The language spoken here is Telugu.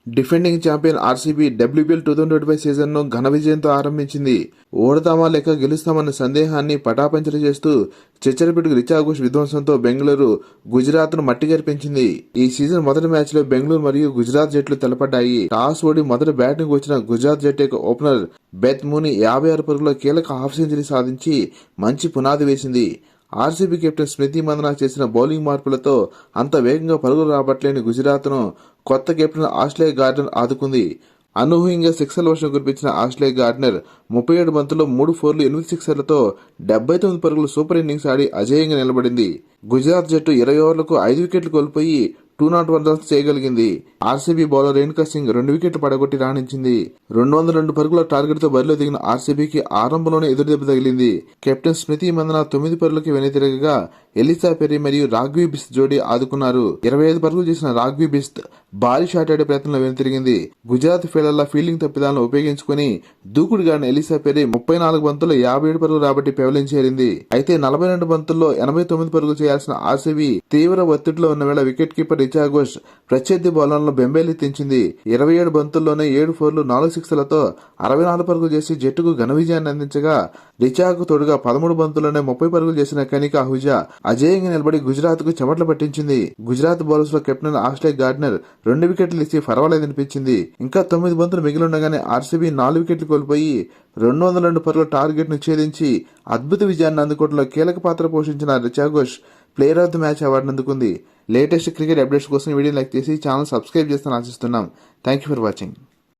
డిఫెండింగ్ ఛాంపియన్ ఆర్సీబీ డబ్ల్యూపీఎల్ 2025 సీజన్ను ఘన విజయంతో ఆరంభించింది. ఓడతామా లేక గెలుస్తామన్న సందేహాన్ని పటాపంచలు చేస్తూ చెచ్చరపిడుగు రిచా ఘోష్ విధ్వంసంతో బెంగళూరు గుజరాత్ను మట్టిగరిపించింది. ఈ సీజన్ మొదటి మ్యాచ్లో బెంగళూరు మరియు గుజరాత్ జట్లు తలపడ్డాయి. టాస్ ఓడి మొదట బ్యాటింగ్ వచ్చిన గుజరాత్ జట్టు యొక్క ఓపెనర్ బెత్ మూని 56 పరుగుల కీలక హాఫ్ సెంచరీ సాధించి మంచి పునాది వేసింది. ఆర్సీబీ కెప్టెన్ స్మృతి మందన చేసిన బౌలింగ్ మార్పులతో అంత వేగంగా పరుగులు రాబట్టలేని గుజరాత్ను కొత్త కెప్టెన్ ఆస్లే గార్డెనర్ ఆదుకుంది. అనూహ్యంగా సిక్సర్ల వర్షం కురిపించిన ఆస్లే గార్డెనర్ 37 బంతుల్లో 3 ఫోర్లు 8 సిక్సర్లతో 79 పరుగులు సూపర్ ఇన్నింగ్స్ ఆడి అజేయంగా నిలబడింది. గుజరాత్ జట్టు 20 ఓవర్లకు 5 వికెట్లు కోల్పోయి 201 రన్స్ చేయగలిగింది. ఆర్సీబీ బౌలర్ రేణుకా సింగ్ 2 వికెట్లు పడగొట్టి రాణించింది. 202 పరుగుల టార్గెట్ తో బరిలో దిగిన ఆర్సీబీకి ఆరంభంలోనే ఎదురుదెబ్బ తగిలింది. కెప్టెన్ స్మృతి మందన 9 పరుగులకి వెనుతిరగగా ఎలిసా పెర్రీ మరియు రాఘ్వీ బిస్త్ జోడీ ఆదుకున్నారు. 25 పరుగులు చేసిన రాఘ్వీ బిస్త్ భారీ షాట్ ఆడే ప్రయత్నంలో వెనుతిరిగింది. గుజరాత్ ఫీల్డర్ల ఫీల్డింగ్ తప్పిదాలను ఉపయోగించుకుని దూకుడుగాడిన ఎలిసా పెర్రీ 34 బంతుల్లో 57 పరుగులు రాబట్టి పెవలిన్ చేరింది. అయితే 42 బంతుల్లో 89 పరుగులు చేయాల్సిన ఆర్సీబీ తీవ్ర ఒత్తిడిలో ఉన్న వేళ వికెట్ కీపర్ రిచా ఘోష్ ప్రత్యర్థి బౌలర్లను బెంబేలెత్తించింది. 27 బంతుల్లోనే 7 ఫోర్లు 4 సిక్సర్లతో 64 పరుగులు చేసి జట్టుకు ఘన విజయాన్ని అందించగా రిచాకు తోడుగా 13 బంతుల్లోనే 30 పరుగులు చేసిన కనికా అహూజా అజేయంగా నిలబడి గుజరాత్ కు చెమటలు పట్టించింది. గుజరాత్ బౌలర్స్ లో కెప్టెన్ ఆస్లే గార్డెనర్ 2 వికెట్లు ఇచ్చి పర్వాలేదనిపించింది. ఇంకా 9 బంతులు మిగిలిండగానే ఆర్సీబీ 4 వికెట్లు కోల్పోయి 202 పరుగుల టార్గెట్ ను ఛేదించి అద్భుత విజయాన్ని అందుకోవడంలో కీలక పాత్ర పోషించిన Richa Ghosh player of the match అవార్డును అందుకుంది. లేటెస్ట్ క్రికెట్ అప్డేట్స్ కోసం వీడియో లైక్ చేసి ఛానల్ సబ్స్క్రైబ్ చేస్తానని ఆశిస్తున్నాం. Thank you for watching.